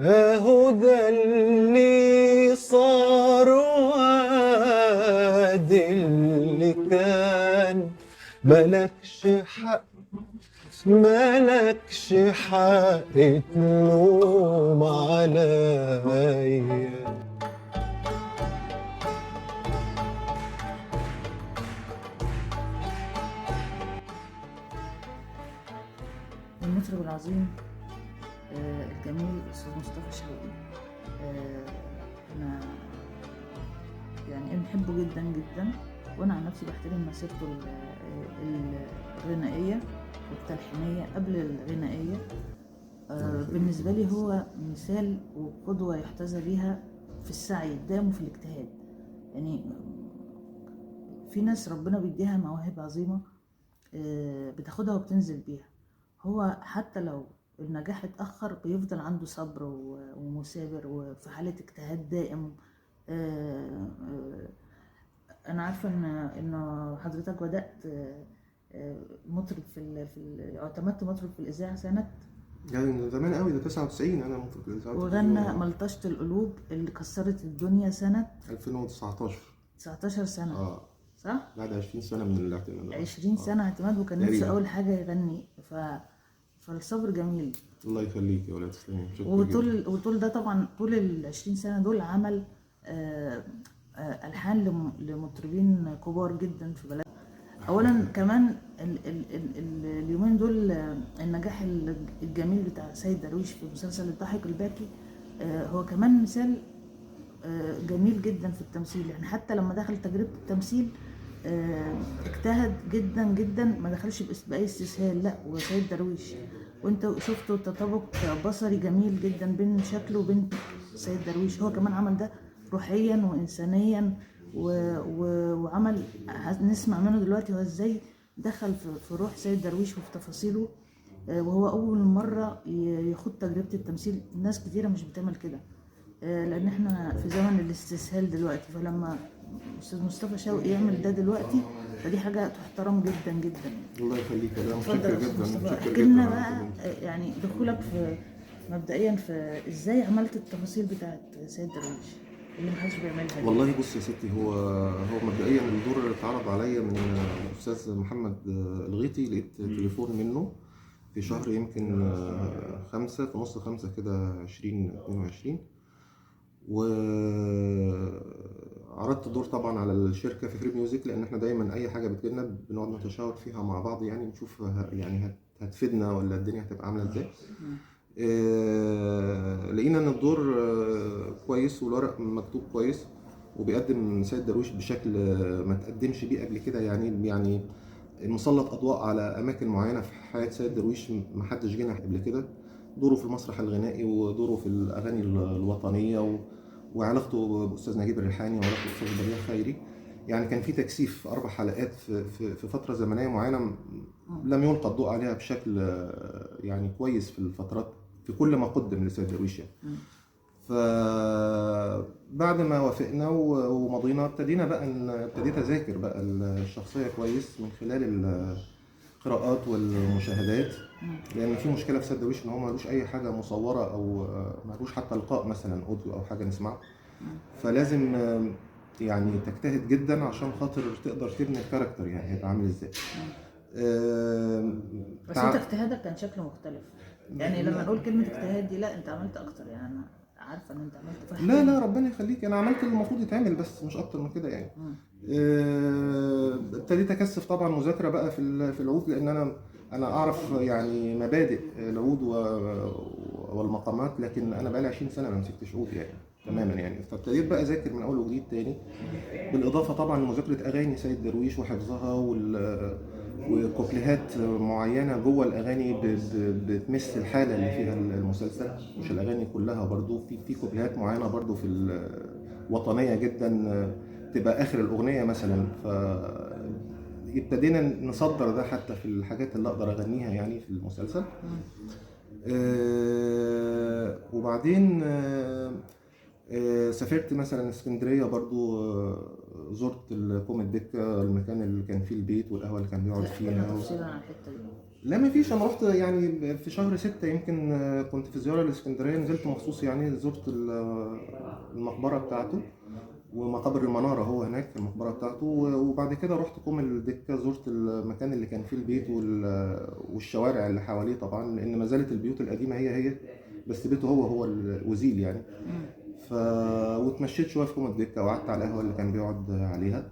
اهو ده اللي صار وادي اللي كان. ملكش حق، ملكش حق تلوم عليا. المطرب العظيم الجميل أستاذ مصطفى شوقي. أنا يعني بحبه جدا جدا، وأنا عن نفسي بحترم مسيرته الغنائية والتلحينية قبل الغنائية. بالنسبة لي هو مثال وقدوة يحتذى بيها في السعي الدائم وفي الاجتهاد. يعني في ناس ربنا بيديها مواهب عظيمة بتاخدها وبتنزل بيها. هو حتى لو النجاح اتأخر بيفضل عنده صبر ومثابر وفي حالة اجتهاد دائم. أنا عارفة إن حضرتك بدأت مطرب اعتمدت مطرب في الإذاعة سنة، يعني من زمان قوي، ده 99 انا مطرب الاذاعه وغنى والتلفزيون. ملطشة القلوب اللي كسرت الدنيا سنة 2019. 19 سنة، صح؟ بعد 20 سنه من الاعتماد. 20 سنة اعتماد، وكان نفسه تقريبا. أول حاجة يغني. فالصبر جميل. الله يخليك يا ولاد، تسلمي، شكرا وطول ده طبعا، طول ال20 سنة دول عمل ألحان لمطربين كبار جدا في بلد. أولا كمان اليومين دول النجاح الجميل بتاع سيد درويش في مسلسل الضاحك الباكي هو كمان مثال جميل جدا في التمثيل. يعني حتى لما دخل تجربة التمثيل اجتهد جدا جدا، ما دخلش بأي استسهال، لا. وسيد درويش وانت شفته تطابق بصري جميل جدا بين شكله وبين سيد درويش. هو كمان عمل ده روحيا وإنسانيا وعمل نسمع منه دلوقتي هو ازاي دخل في روح سيد درويش وفي تفاصيله. وهو أول مرة يخوض تجربة التمثيل. ناس كتيرة مش بتعمل كده لان احنا في زمن الاستسهال دلوقتي. فلما استاذ مصطفى شوقي يعمل ده دلوقتي فدي حاجه تحترم جدا جدا. الله يخليك، انا اتفضل متشكر يا استاذ جدا، مصطفى، متشكر احكي جدا لنا على بقى كلامك. يعني دخولك في مبدئيا في ازاي عملت التفاصيل بتاعت سيد درويش اللي محدش بيعملها دي. والله بص يا ستي، هو مبدئيا الدور اتعرض عليا من الاستاذ محمد الغيطي. لقيت تليفون منه في شهر يمكن 5، في نص 5 كده 2022. وعرضت الدور طبعا على الشركه في فري ميوزك، لان احنا دايما اي حاجه بتجيلنا بنقعد نتشاور فيها مع بعض، يعني نشوف يعني هتفيدنا ولا الدنيا هتبقى عامله ازاي. لقينا ان الدور كويس، والورق مكتوب كويس، وبيقدم سيد درويش بشكل ما تقدمش بيه قبل كده. يعني مسلط اضواء على اماكن معينه في حياه سيد درويش ما حدش جينا قبل كده. دوره في المسرح الغنائي، ودوره في الاغاني الوطنيه، وعلاقته باستاذ نجيب الريحاني، وعلاقته باستاذ بديع خيري. يعني كان في تكثيف في 4 حلقات في فتره زمنيه معينه لم يلقى الضوء عليها بشكل يعني كويس في الفترات، في كل ما قدم لسيد درويش يعني. فبعد ما وافقنا ومضينا، ابتديت اذاكر بقى الشخصيه كويس من خلال القراءات والمشاهدات. لان في مشكله في سيد درويش ان هو ملوش اي حاجه مصوره، او ملوش حتى لقاء مثلا اوديو او حاجه نسمعه. فلازم يعني تجتهد جدا عشان خاطر تقدر تبني الكاركتر، يعني هيبقى عامل ازاي. بس انت اجتهادك كان شكله مختلف. يعني لما نقول كلمه اجتهاد دي، لا انت عملت اكتر. يعني انا عارفه ان انت عملت فحم. لا ربنا يخليك، انا عملت اللي المفروض يتعمل، بس مش اكتر من كده يعني. ابتديت اكثف طبعا مذاكره بقى في العود، لان انا اعرف يعني مبادئ العود والمقامات، لكن انا بقالي 20 سنه ما مسكتش عود يعني تماما يعني. فابتديت بقى اذاكر من اول وجديد تاني، بالاضافه طبعا لمذاكره اغاني سيد درويش وحفظها وكوبليهات معينه جوه الاغاني بتمس الحاله اللي فيها المسلسل. مش الاغاني كلها، برضو في كوبليهات معينه برضو في وطنيه جدا، تبقى اخر الاغنيه مثلا. ابتدينا نصدر ده حتى في الحاجات اللي اقدر اغنيها يعني في المسلسل. وبعدين سافرت مثلا اسكندريه برضو، زرت الكوم الدكه، المكان اللي كان فيه البيت والقهوه اللي كان بيقعد فيها. تفصيلا عن الحته دي. لا ما فيش، انا رحت يعني في شهر 6 يمكن، كنت في زياره لاسكندريه، نزلت مخصوص يعني زرت المقبره بتاعته ومقابر المناره، هو هناك المقبره بتاعته، وبعد كده رحت كوم الدكه، زرت المكان اللي كان فيه البيت والشوارع اللي حواليه طبعا، لان ما زالت البيوت القديمه هي بس بيته هو الوزيل يعني. ف واتمشيت شويه في كوم الدكه وقعدت على القهوه اللي كان بيقعد عليها.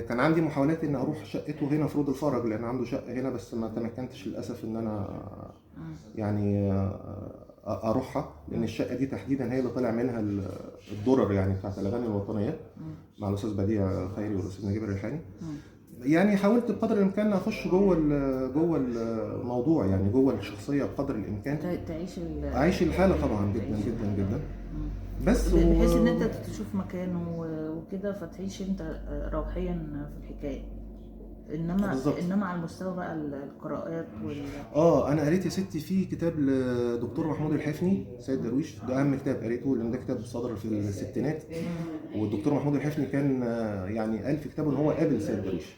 كان عندي محاولات ان اروح شقته هنا في رود الفرج، لان عنده شقه هنا، بس ما تمكنتش للاسف ان انا يعني اروحها، لان الشقه دي تحديدا هي اللي طلع منها الدرر يعني بتاعت الاغاني الوطنيه مع الاستاذ بديع خيري والاستاذ نجيب الريحاني. يعني حاولت بقدر الامكان اخش جوه الموضوع، يعني جوه الشخصيه بقدر الامكان، تعيش اعيش الحاله طبعا جدا جدا جدا. بس بحيث ان انت تشوف مكانه وكده، فتعيش انت روحيا في الحكايه. بالظبط. انما على المستوى بقى القراءات انا قريت يا ستي في كتاب لدكتور محمود الحفني سيد درويش، ده اهم كتاب قريته، لان ده كتاب صدر في الستينات، والدكتور محمود الحفني كان يعني قال في كتابه ان هو قابل سيد درويش،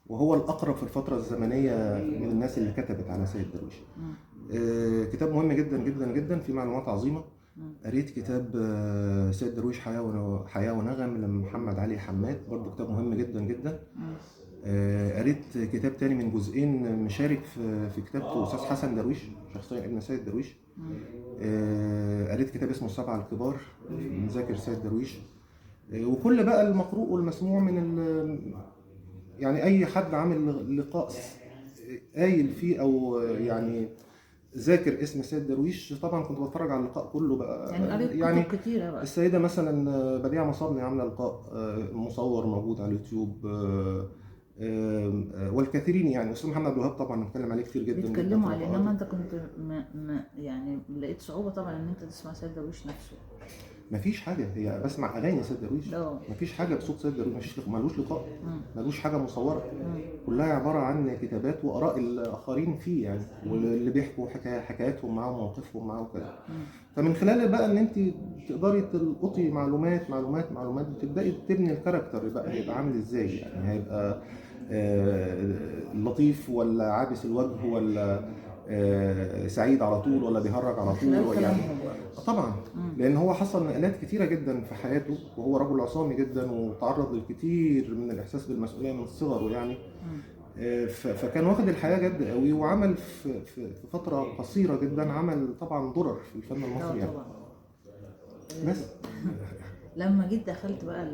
وهو الاقرب في الفتره الزمنيه من الناس اللي كتبت على سيد درويش. كتاب مهم جدا جدا جدا، فيه معلومات عظيمه. قريت كتاب سيد درويش حياة ونغم لمحمد علي حماد، برضو كتاب مهم جدا جدا. قريت كتاب تاني من جزئين مشارك في كتابته أستاذ حسن درويش، شخصيا ابن سيد درويش. قريت كتاب اسمه السبعة الكبار مذاكر سيد درويش. وكل بقى المقروء والمسموع من يعني أي حد عامل لقاء قايل فيه أو يعني ذاكر اسم سيد درويش، طبعا كنت بتفرج على اللقاء كله بقى. يعني كتب كتيرة بقى. السيدة مثلا بديعة مصابني عاملة لقاء مصور موجود على اليوتيوب، والكثيرين يعني. استاذ محمد عبد الوهاب طبعا بنتكلم عليه كتير جدا بيتكلموا عليه، انما انت كنت يعني لقيت صعوبة طبعا ان انت تسمع سيد درويش نفسه. مفيش حاجه، هي بسمع اغاني سيد درويش، مفيش حاجه بصوت سيد درويش، ملوش لقاء، ملوش حاجه مصوره، كلها عباره عن كتابات واراء الاخرين فيه يعني، واللي بيحكوا حكاياتهم معاه ومواقفهم معاه وكده. فمن خلال بقى ان انت تقدري تلقطي معلومات معلومات معلومات، بتبداي تبني الكاركتر بقى هيبقى عامل ازاي، يعني هيبقى لطيف ولا عابس الوجه ولا سعيد على طول ولا بيهرج على طول يعني. طبعا لان هو حصل نقلات كتيره جدا في حياته، وهو رجل عصامي جدا وتعرض للكثير من الاحساس بالمسؤوليه من صغره يعني. فكان واخد الحياه جد قوي، وعمل في فتره قصيره جدا عمل طبعا درر في الفن المصري يعني. بس لما جيت دخلت بقى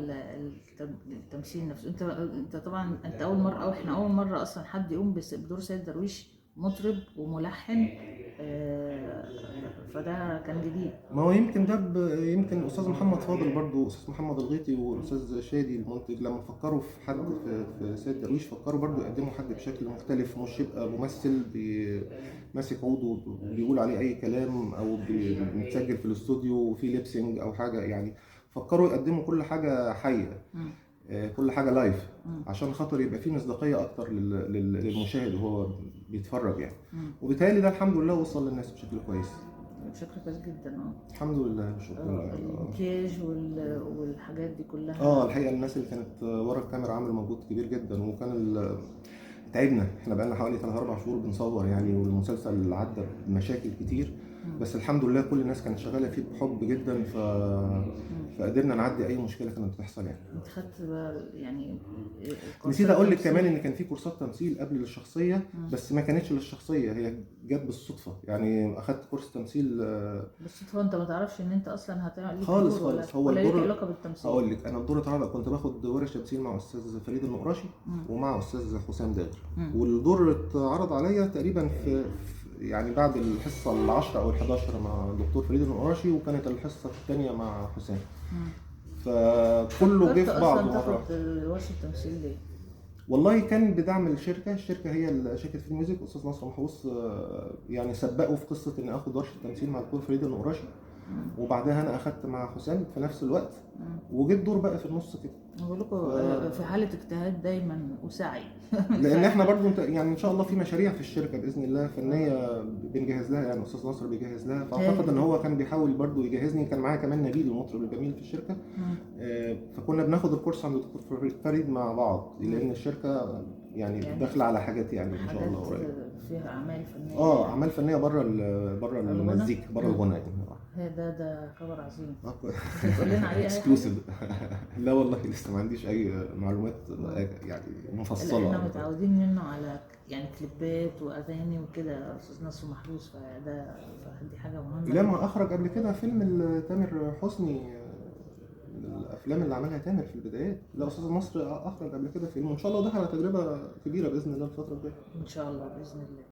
التمثيل نفسه، انت طبعا انت اول مره، او احنا اول مره اصلا حد يقوم بدور سيد درويش مطرب وملحن، فده كان جديد. ما هو يمكن ده يمكن الاستاذ محمد فاضل برضو، استاذ محمد الغيطي والاستاذ شادي المنتج، لما فكروا في حد في سيد درويش، فكروا برضو يقدموا حد بشكل مختلف، مش يبقى ممثل ماسك عود وبيقول عليه اي كلام، او متسجل في الاستوديو وفي ليبسينج او حاجه يعني. فكروا يقدموا كل حاجه حيه، كل حاجه لايف، عشان خاطر يبقى فيه مصداقيه اكتر للمشاهد وهو بيتفرج يعني. وبالتالي ده الحمد لله وصل للناس بشكل كويس، بشكل كويس جدا. الحمد لله، شكرا لله. المكياج والحاجات دي كلها، الحقيقه الناس اللي كانت ورا الكاميرا عملوا مجهود كبير جدا، وكان تعبنا، احنا بقالنا حوالي 3-4 شهور بنصور يعني، والمسلسل عدى بمشاكل كتير، بس الحمد لله كل الناس كانت شغاله فيه بحب جدا، فقدرنا نعدي اي مشكله كانت بتحصل يعني. انت خدت يعني نسيت اقول لك كمان ان كان في كورسات تمثيل قبل للشخصيه، بس ما كانتش للشخصيه، هي جت بالصدفه يعني. اخدت كورس تمثيل بالصدفه، انت ما تعرفش ان انت اصلا هتعمل خالص خالص. هو الدور علاقه بالتمثيل. هقول لك، انا الدور اتعرض، كنت باخد ورش تمثيل مع استاذ فريد النقراشي ومع استاذ حسام داغر، والدور اتعرض عليا تقريبا في يعني بعد الحصه ال10 او ال11 مع الدكتور فريد النقراشي، وكانت الحصه الثانيه مع حسام. فكله جه في بعضه مره. تاخد ورشه تمثيل ليه؟ والله كان بدعم الشركه هي شركه فري ميوزك، استاذ نصر محوس يعني سبقوا في قصه ان اخد ورشه تمثيل مع الدكتور فريد النقراشي، وبعدها انا اخدت مع حسام في نفس الوقت، وجيت دور بقى في النص كده. بقول لكم في حاله اجتهاد دايما وسعي لان احنا برضو يعني ان شاء الله في مشاريع في الشركه باذن الله فنيه بنجهز لها يعني، استاذ نصر بيجهز لها، فاعتقد ان هو كان بيحاول برضو يجهزني. كان معايا كمان نبيل المطرب الجميل في الشركه، فكنا بناخد الكورس عند الدكتور فريد مع بعض، لان الشركه يعني يعني داخله على حاجات يعني ان شاء الله حاجات قريب. فيها اعمال فنيه اعمال فنيه بره الغنى؟ المزيكا، بره الغنى يعني. هي ده خبر عظيم. كويس. تقول لنا عليه اي حاجه؟ اكسكلوسيف. لا والله لسه ما عنديش اي معلومات يعني اللي مفصله. احنا متعودين منه على يعني كليبات واغاني وكده استاذ نصر محروس، فدي حاجه مهمه. لما اخرج قبل كده فيلم تامر حسني، من الافلام اللي عملها تامر في البدايات. لا استاذ مصر اخرج قبل كده فيلم، وان شاء الله ده على تجربه كبيره باذن الله الفتره الجايه. ان شاء الله باذن الله.